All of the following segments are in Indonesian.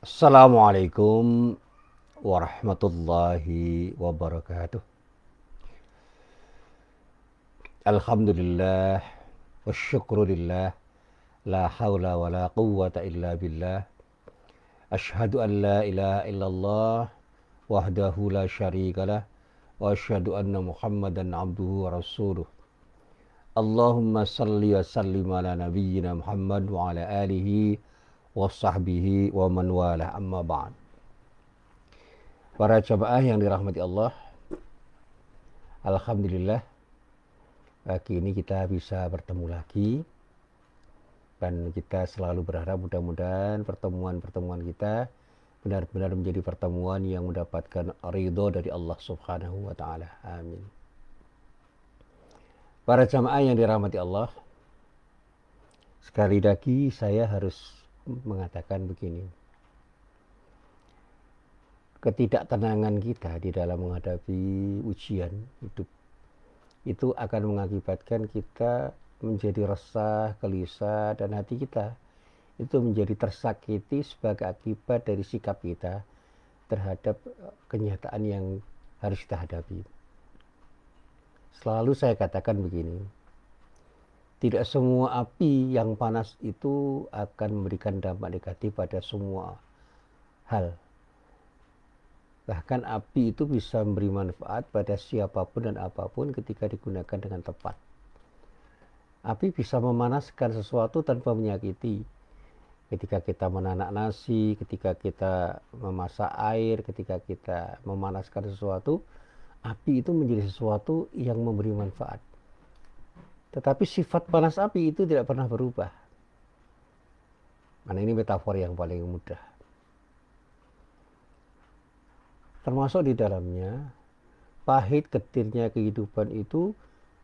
Assalamualaikum warahmatullahi wabarakatuh. Alhamdulillah wassyukrulillah la haula wa la quwwata illa billah. Ashhadu an la ilaha illallah wahdahu la syarikalah wa asyhadu anna Muhammadan abduhu wa rasuluh. Allahumma salli wa sallim ala nabiyyina Muhammad wa ala alihi wa sahbihi wa man walah, amma ba'd. Para jamaah yang dirahmati Allah, alhamdulillah pagi ini kita bisa bertemu lagi, dan kita selalu berharap mudah-mudahan pertemuan-pertemuan kita benar-benar menjadi pertemuan yang mendapatkan ridho dari Allah Subhanahu wa taala. Amin. Para jamaah yang dirahmati Allah, sekali lagi saya harus mengatakan begini. Ketidaktenangan kita di dalam menghadapi ujian hidup itu akan mengakibatkan kita menjadi resah, gelisah, dan hati kita itu menjadi tersakiti sebagai akibat dari sikap kita terhadap kenyataan yang harus kita hadapi. Selalu saya katakan begini, tidak semua api yang panas itu akan memberikan dampak negatif pada semua hal. Bahkan api itu bisa memberi manfaat pada siapapun dan apapun ketika digunakan dengan tepat. Api bisa memanaskan sesuatu tanpa menyakiti. Ketika kita menanak nasi, ketika kita memasak air, ketika kita memanaskan sesuatu, api itu menjadi sesuatu yang memberi manfaat. Tetapi sifat panas api itu tidak pernah berubah. Karena ini metafor yang paling mudah. Termasuk di dalamnya, pahit getirnya kehidupan itu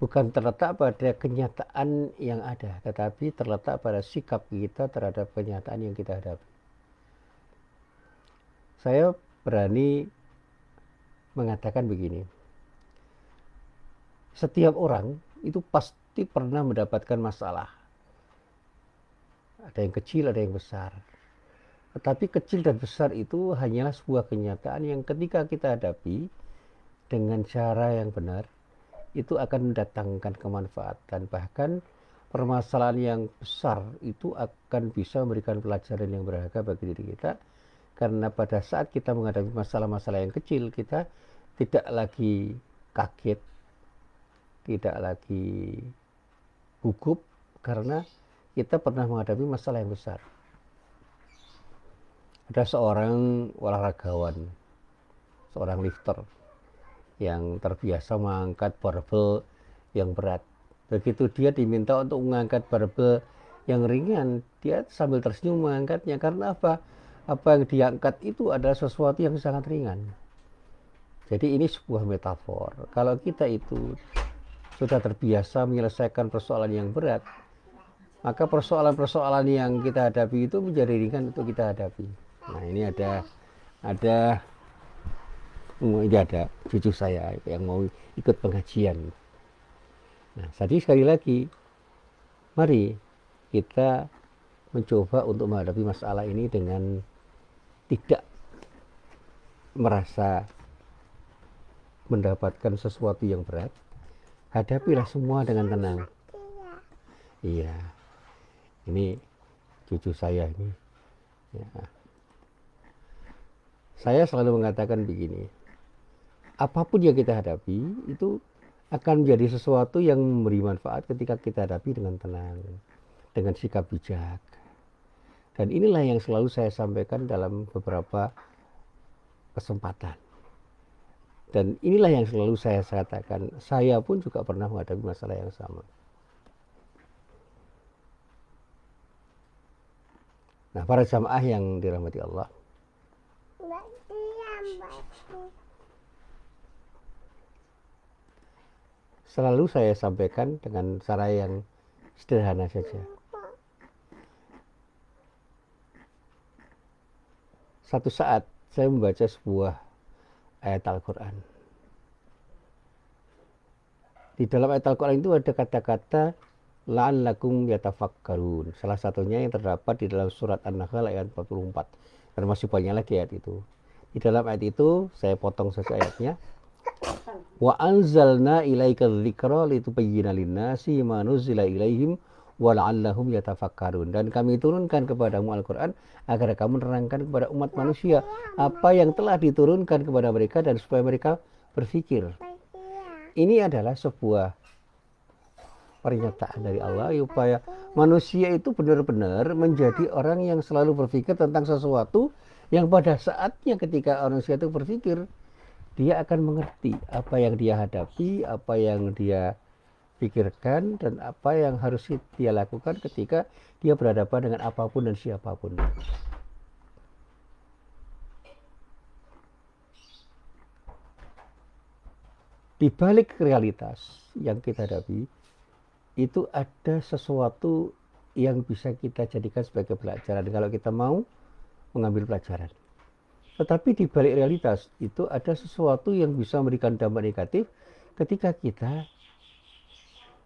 bukan terletak pada kenyataan yang ada, tetapi terletak pada sikap kita terhadap kenyataan yang kita hadapi. Saya berani mengatakan begini, setiap orang itu pasti pernah mendapatkan masalah. Ada yang kecil, ada yang besar. Tetapi kecil dan besar itu hanyalah sebuah kenyataan yang ketika kita hadapi dengan cara yang benar, itu akan mendatangkan kemanfaatan. Bahkan permasalahan yang besar itu akan bisa memberikan pelajaran yang berharga bagi diri kita. Karena pada saat kita menghadapi masalah-masalah yang kecil, kita tidak lagi kaget, tidak lagi gugup, karena kita pernah menghadapi masalah yang besar. Ada seorang olahragawan, seorang lifter yang terbiasa mengangkat barbel yang berat. Begitu dia diminta untuk mengangkat barbel yang ringan, dia sambil tersenyum mengangkatnya. Karena apa? Apa yang diangkat itu adalah sesuatu yang sangat ringan. Jadi ini sebuah metafor. Kalau kita itu sudah terbiasa menyelesaikan persoalan yang berat, maka persoalan-persoalan yang kita hadapi itu menjadi ringan untuk kita hadapi. Nah, ini ada cucu saya yang mau ikut pengajian. Nah, jadi sekali lagi, mari kita mencoba untuk menghadapi masalah ini dengan tidak merasa mendapatkan sesuatu yang berat. Hadapilah semua dengan tenang. Iya, ini cucu saya ini. Ya. Saya selalu mengatakan begini, apapun yang kita hadapi itu akan menjadi sesuatu yang memberi manfaat ketika kita hadapi dengan tenang, dengan sikap bijak. Dan inilah yang selalu saya sampaikan dalam beberapa kesempatan. Dan inilah yang selalu saya katakan, saya pun juga pernah menghadapi masalah yang sama. Nah, para jamaah yang dirahmati Allah, selalu saya sampaikan dengan cara yang sederhana saja. Satu saat saya membaca sebuah ayat Al-Quran. Di dalam ayat Al-Quran itu ada kata-kata la'allakum yatafakkarun. Salah satunya yang terdapat di dalam surat An-Nahl ayat 44. Dan masih banyak lagi ayat itu. Di dalam ayat itu saya potong saja ayatnya. Wa anzalna ilaika dzikra litubayyana lin-nasi ma nuzila ilaihim wa la'allahum yatafakkarun. Dan kami turunkan kepadamu Al-Qur'an agar kamu menerangkan kepada umat manusia apa yang telah diturunkan kepada mereka dan supaya mereka berpikir. Ini adalah sebuah pernyataan dari Allah supaya manusia itu benar-benar menjadi orang yang selalu berpikir tentang sesuatu yang pada saatnya ketika manusia itu berpikir, dia akan mengerti apa yang dia hadapi, apa yang dia pikirkan, dan apa yang harus dia lakukan ketika dia berhadapan dengan apapun dan siapapun. Di balik realitas yang kita hadapi, itu ada sesuatu yang bisa kita jadikan sebagai pelajaran kalau kita mau mengambil pelajaran. Tetapi di balik realitas itu ada sesuatu yang bisa memberikan dampak negatif ketika kita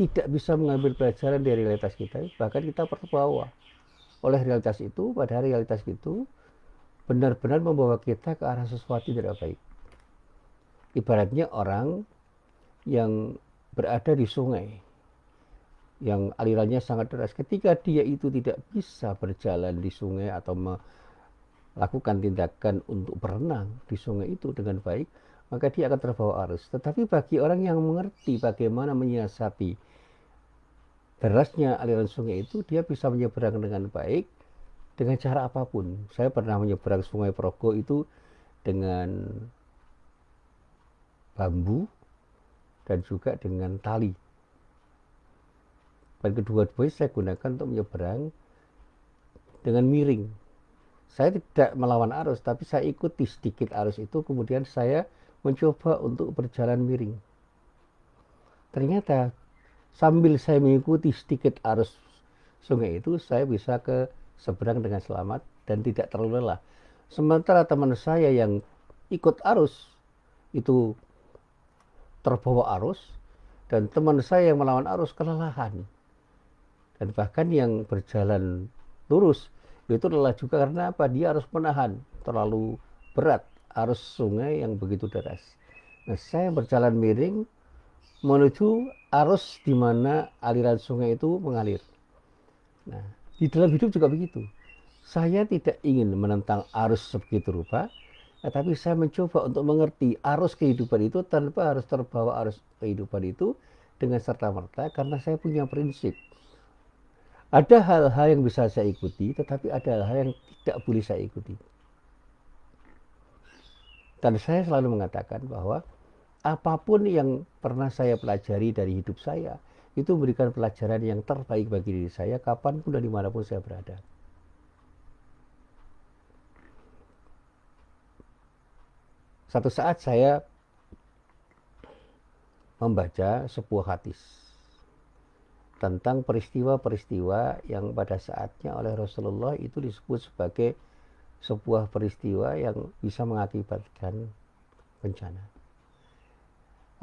tidak bisa mengambil pelajaran dari realitas kita, bahkan kita terbawa oleh realitas itu, padahal realitas itu benar-benar membawa kita ke arah sesuatu yang tidak baik. Ibaratnya orang yang berada di sungai yang alirannya sangat deras, ketika dia itu tidak bisa berjalan di sungai atau melakukan tindakan untuk berenang di sungai itu dengan baik, maka dia akan terbawa arus. Tetapi bagi orang yang mengerti bagaimana menyiasati derasnya aliran sungai itu, dia bisa menyeberang dengan baik dengan cara apapun. Saya pernah menyeberang Sungai Progo itu dengan bambu dan juga dengan tali. Dan kedua-duanya saya gunakan untuk menyeberang dengan miring. Saya tidak melawan arus, tapi saya ikuti sedikit arus itu, kemudian saya mencoba untuk berjalan miring. Ternyata sambil saya mengikuti sedikit arus sungai itu, saya bisa ke seberang dengan selamat dan tidak terlalu lelah. Sementara teman saya yang ikut arus itu terbawa arus, dan teman saya yang melawan arus kelelahan. Dan bahkan yang berjalan lurus itu lelah juga karena apa? Dia harus menahan terlalu berat arus sungai yang begitu deras. Nah, saya berjalan miring menuju arus di mana aliran sungai itu mengalir. Nah, di dalam hidup juga begitu. Saya tidak ingin menentang arus sebegitu rupa, tetapi saya mencoba untuk mengerti arus kehidupan itu tanpa harus terbawa arus kehidupan itu dengan serta-merta, karena saya punya prinsip. Ada hal-hal yang bisa saya ikuti, tetapi ada hal-hal yang tidak boleh saya ikuti. Dan saya selalu mengatakan bahwa apapun yang pernah saya pelajari dari hidup saya, itu memberikan pelajaran yang terbaik bagi diri saya kapanpun dan dimanapun saya berada. Satu saat saya membaca sebuah hadis tentang peristiwa-peristiwa yang pada saatnya oleh Rasulullah itu disebut sebagai sebuah peristiwa yang bisa mengakibatkan bencana.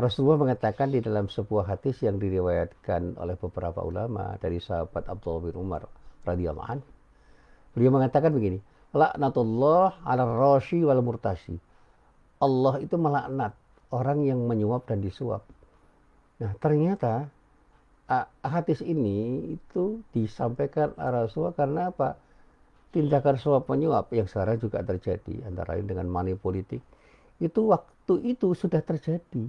Rasulullah mengatakan di dalam sebuah hadis yang diriwayatkan oleh beberapa ulama dari sahabat Abdullah bin Umar radhiyallahu anhu, beliau mengatakan begini, laknatullah 'alal rashi wal murtashi. Allah itu melaknat orang yang menyuap dan disuap. Nah, ternyata hadis ini itu disampaikan Rasulullah karena apa? Tindakan suap menyuap yang sekarang juga terjadi, antara lain dengan money politik, itu waktu itu sudah terjadi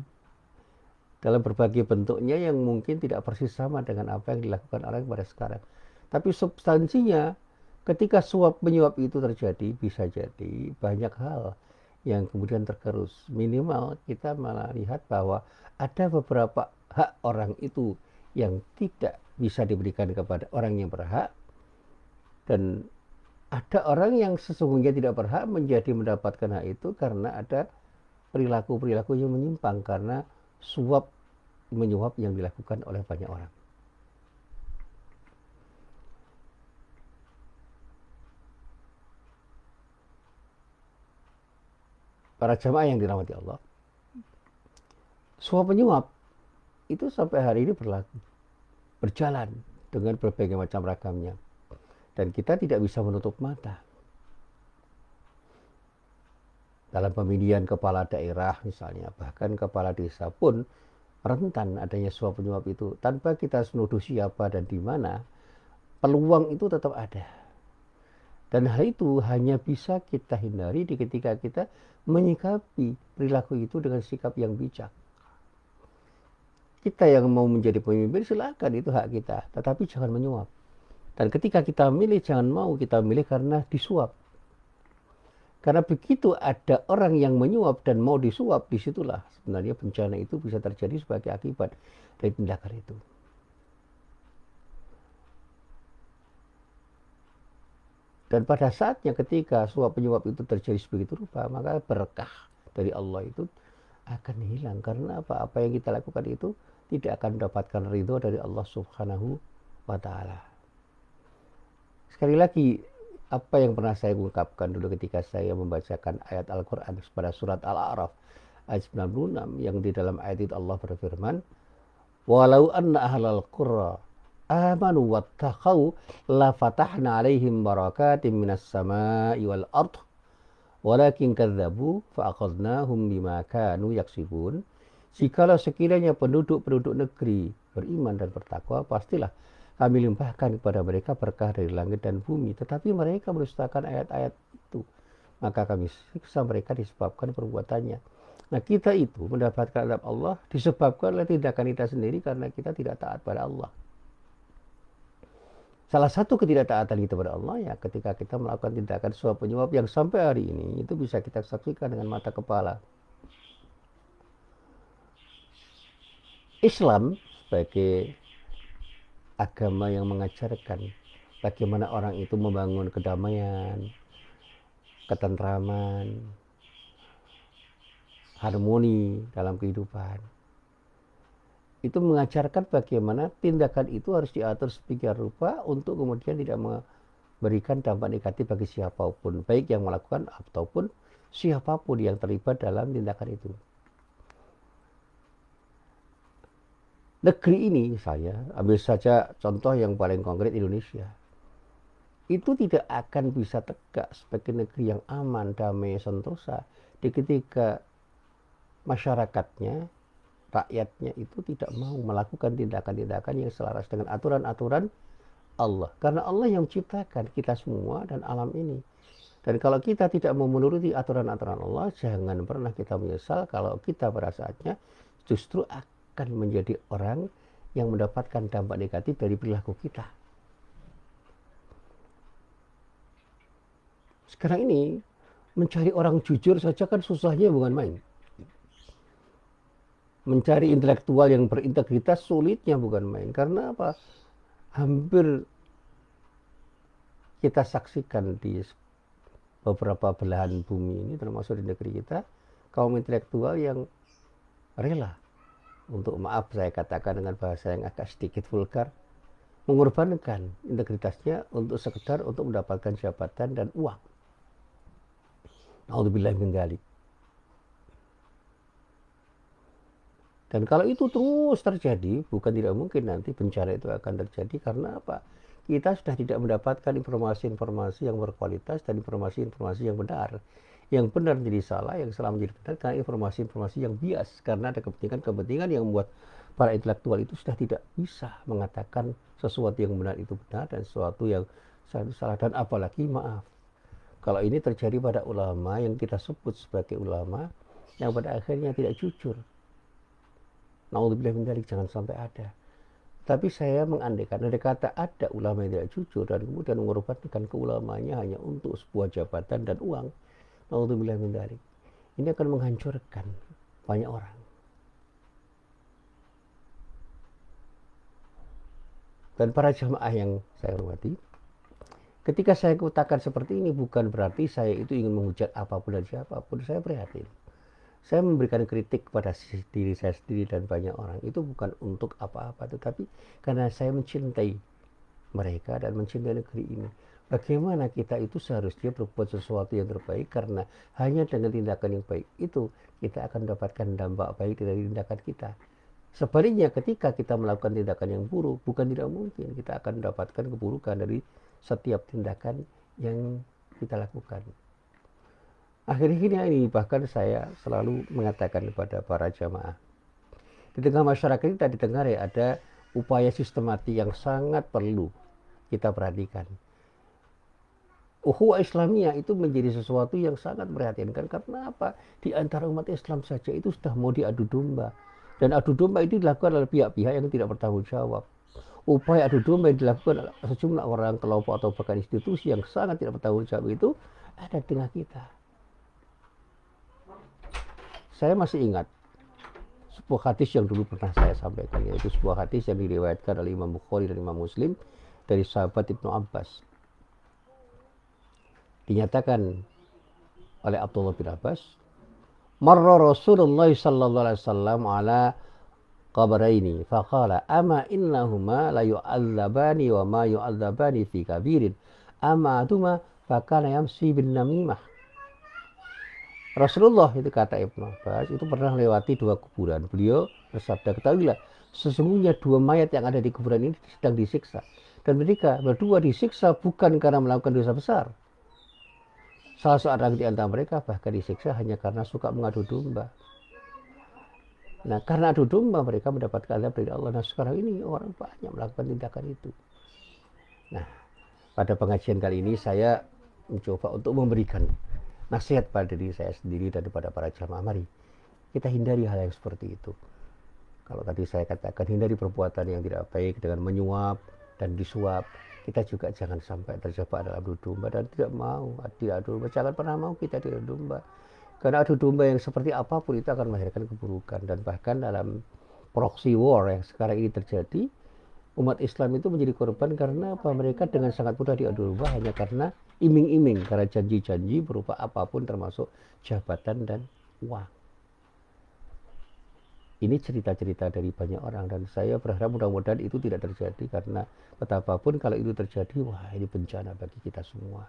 dalam berbagai bentuknya yang mungkin tidak persis sama dengan apa yang dilakukan orang pada sekarang. Tapi substansinya ketika suap menyuap itu terjadi, bisa jadi banyak hal yang kemudian tergerus. Minimal kita melihat bahwa ada beberapa hak orang itu yang tidak bisa diberikan kepada orang yang berhak, dan ada orang yang sesungguhnya tidak berhak menjadi mendapatkan hak itu karena ada perilaku-perilaku yang menyimpang karena suap menyuap yang dilakukan oleh banyak orang. Para jamaah yang dirahmati Allah, suap menyuap itu sampai hari ini berlaku, berjalan dengan berbagai macam ragamnya, dan kita tidak bisa menutup mata. Dalam pemilihan kepala daerah misalnya, bahkan kepala desa pun rentan adanya suap penyuap itu. Tanpa kita menuduh siapa dan di mana, peluang itu tetap ada. Dan hal itu hanya bisa kita hindari ketika kita menyikapi perilaku itu dengan sikap yang bijak. Kita yang mau menjadi pemimpin silakan, itu hak kita, tetapi jangan menyuap. Dan ketika kita milih, jangan mau kita milih karena disuap. Karena begitu ada orang yang menyuap dan mau disuap, disitulah sebenarnya bencana itu bisa terjadi sebagai akibat dari tindakan itu. Dan pada saatnya ketika suap penyuap itu terjadi sebegitu rupa, maka berkah dari Allah itu akan hilang. Karena apa? Apa yang kita lakukan itu tidak akan mendapatkan ridho dari Allah Subhanahu wa Ta'ala. Sekali lagi, apa yang pernah saya ungkapkan dulu ketika saya membacakan ayat Al-Quran pada surat Al-A'raf ayat 96, yang di dalam ayat itu Allah berfirman, walau anna ahlal qura amanu wattaqau la fatahna alaihim barakatim minas sama'i wal ard walakin kadzabu fa akhadnahum bima kanu yaksibun. Jikalau sekiranya penduduk-penduduk negeri beriman dan bertakwa, pastilah kami limpahkan kepada mereka berkah dari langit dan bumi. Tetapi mereka mendustakan ayat-ayat itu, maka kami siksa mereka disebabkan perbuatannya. Nah, kita itu mendapatkan azab Allah disebabkan oleh tindakan kita sendiri karena kita tidak taat pada Allah. Salah satu ketidaktaatan kita pada Allah ya ketika kita melakukan tindakan suap penyuap yang sampai hari ini itu bisa kita saksikan dengan mata kepala. Islam sebagai agama yang mengajarkan bagaimana orang itu membangun kedamaian, ketentraman, harmoni dalam kehidupan. Itu mengajarkan bagaimana tindakan itu harus diatur sedemikian rupa untuk kemudian tidak memberikan dampak negatif bagi siapapun, baik yang melakukan ataupun siapapun yang terlibat dalam tindakan itu. Negeri ini misalnya, ambil saja contoh yang paling konkret Indonesia, itu tidak akan bisa tegak sebagai negeri yang aman, damai, sentosa ketika masyarakatnya, rakyatnya itu tidak mau melakukan tindakan-tindakan yang selaras dengan aturan-aturan Allah. Karena Allah yang menciptakan kita semua dan alam ini. Dan kalau kita tidak mau menuruti aturan-aturan Allah, jangan pernah kita menyesal kalau kita pada saatnya justru akan menjadi orang yang mendapatkan dampak negatif dari perilaku kita. Sekarang ini mencari orang jujur saja kan susahnya bukan main. Mencari intelektual yang berintegritas sulitnya bukan main. Karena apa? Hampir kita saksikan di beberapa belahan bumi ini, termasuk di negeri kita, kaum intelektual yang rela untuk, maaf saya katakan dengan bahasa yang agak sedikit vulgar, mengorbankan integritasnya untuk sekedar untuk mendapatkan jabatan dan uang. Naudzubillah min dzalik. Dan kalau itu terus terjadi, bukan tidak mungkin nanti bencana itu akan terjadi. Karena apa? Kita sudah tidak mendapatkan informasi-informasi yang berkualitas dan informasi-informasi yang benar. Yang benar menjadi salah, yang salah menjadi benar karena informasi-informasi yang bias. Karena ada kepentingan-kepentingan yang membuat para intelektual itu sudah tidak bisa mengatakan sesuatu yang benar itu benar dan sesuatu yang salah. Dan apalagi maaf, kalau ini terjadi pada ulama yang kita sebut sebagai ulama yang pada akhirnya tidak jujur. Naudzubillah min dzalik, jangan sampai ada. Tapi saya mengandaikan ada kata ada ulama yang tidak jujur dan kemudian mengorbankan keulamanya hanya untuk sebuah jabatan dan uang. Naudzubillah min dzalik. Ini akan menghancurkan banyak orang. Dan para jamaah yang saya hormati, ketika saya katakan seperti ini bukan berarti saya itu ingin menghujat apapun dan siapapun. Saya prihatin. Saya memberikan kritik kepada diri saya sendiri dan banyak orang. Itu bukan untuk apa-apa, tetapi karena saya mencintai mereka dan mencintai negeri ini. Bagaimana kita itu seharusnya berbuat sesuatu yang terbaik, karena hanya dengan tindakan yang baik itu kita akan mendapatkan dampak baik dari tindakan kita. Sebaliknya ketika kita melakukan tindakan yang buruk, bukan tidak mungkin kita akan mendapatkan keburukan dari setiap tindakan yang kita lakukan. Akhir-akhirnya ini bahkan saya selalu mengatakan kepada para jamaah, di tengah masyarakat kita didengar ya ada upaya sistematik yang sangat perlu kita perhatikan. Ukhuwah Islamiyah itu menjadi sesuatu yang sangat memprihatinkan karena apa? Di antara umat Islam saja itu sudah mau diadu domba. Dan adu domba itu dilakukan oleh pihak-pihak yang tidak bertanggung jawab. Upaya adu domba yang dilakukan oleh sejumlah orang, kelompok atau bahkan institusi yang sangat tidak bertanggung jawab itu ada di tengah kita. Saya masih ingat sebuah hadis yang dulu pernah saya sampaikan, yaitu sebuah hadis yang diriwayatkan oleh Imam Bukhari dan Imam Muslim dari sahabat Ibnu Abbas. Dinyatakan oleh Abdullah bin Abbas, marra Rasulullah sallallahu alaihi wasallam ala qabraini faqala ama innahuma la yu'adzabani wa ma yu'adzabani fi kabirin ama aduma fakana yamsi bin namimah. Rasulullah, itu kata Ibnu Abbas, itu pernah melewati dua kuburan. Beliau bersabda, ketahuilah sesungguhnya dua mayat yang ada di kuburan ini sedang disiksa, dan mereka berdua disiksa bukan karena melakukan dosa besar. Salah seorang di antara mereka bahkan disiksa hanya karena suka mengadu domba. Nah, karena adu domba mereka mendapatkan azab dari Allah. Nah, sekarang ini orang banyak melakukan tindakan itu. Nah, pada pengajian kali ini saya mencoba untuk memberikan nasihat pada diri saya sendiri dan kepada para jamaah. Mari kita hindari hal yang seperti itu. Kalau tadi saya katakan hindari perbuatan yang tidak baik dengan menyuap dan disuap, kita juga jangan sampai terjebak dalam adu domba dan tidak adu domba. Jangan pernah mau kita adu domba. Karena adu domba yang seperti apapun itu akan melahirkan keburukan. Dan bahkan dalam proxy war yang sekarang ini terjadi, umat Islam itu menjadi korban karena apa? Mereka dengan sangat mudah diadu domba hanya karena iming-iming, karena janji-janji berupa apapun termasuk jabatan dan uang. Ini cerita-cerita dari banyak orang dan saya berharap mudah-mudahan itu tidak terjadi, karena betapapun kalau itu terjadi, wah ini bencana bagi kita semua.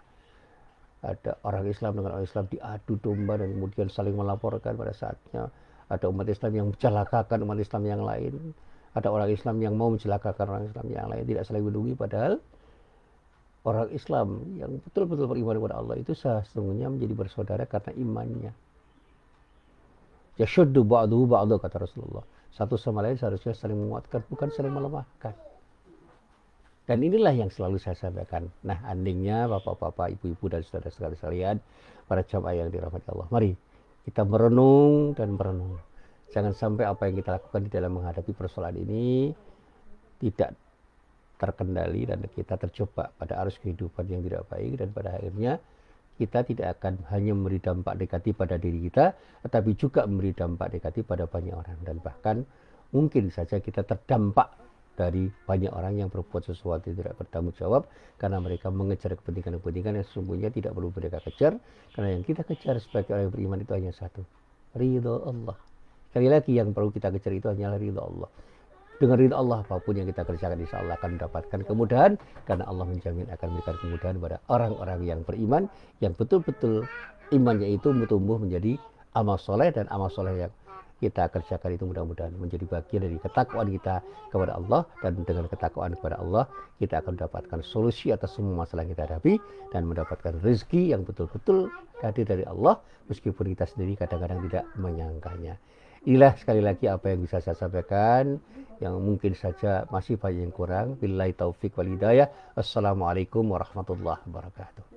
Ada orang Islam dengan orang Islam diadu domba dan kemudian saling melaporkan pada saatnya. Ada umat Islam yang mencelakakan umat Islam yang lain. Ada orang Islam yang mau mencelakakan orang Islam yang lain, tidak saling melindungi, padahal orang Islam yang betul-betul beriman kepada Allah itu sesungguhnya menjadi bersaudara karena imannya. Yashuddu ba'duhu ba'du, kata Rasulullah. Satu sama lain seharusnya saling menguatkan, bukan saling melemahkan. Dan inilah yang selalu saya sampaikan. Nah, andingnya bapak-bapak, ibu-ibu dan saudara-saudara sekalian, para jamaah yang dirahmati Allah, mari kita merenung dan merenung. Jangan sampai apa yang kita lakukan di dalam menghadapi persoalan ini tidak terkendali dan kita terjebak pada arus kehidupan yang tidak baik, dan pada akhirnya kita tidak akan hanya memberi dampak negatif pada diri kita, tetapi juga memberi dampak negatif pada banyak orang, dan bahkan mungkin saja kita terdampak dari banyak orang yang berbuat sesuatu yang tidak bertanggung jawab karena mereka mengejar kepentingan-kepentingan yang sesungguhnya tidak perlu mereka kejar, karena yang kita kejar sebagai orang yang beriman itu hanya satu, ridha Allah. Sekali lagi, yang perlu kita kejar itu hanyalah ridha Allah. Dengan ridha Allah, apapun yang kita kerjakan insya Allah akan mendapatkan kemudahan, karena Allah menjamin akan memberikan kemudahan kepada orang-orang yang beriman, yang betul-betul imannya itu tumbuh menjadi amal soleh, dan amal soleh yang kita kerjakan itu mudah-mudahan menjadi bagian dari ketakwaan kita kepada Allah, dan dengan ketakwaan kepada Allah kita akan mendapatkan solusi atas semua masalah yang kita hadapi dan mendapatkan rezeki yang betul-betul hadir dari Allah meskipun kita sendiri kadang-kadang tidak menyangkanya. Inilah sekali lagi apa yang bisa saya sampaikan, yang mungkin saja masih banyak yang kurang. Billahi taufik wal hidayah. Assalamualaikum warahmatullahi wabarakatuh.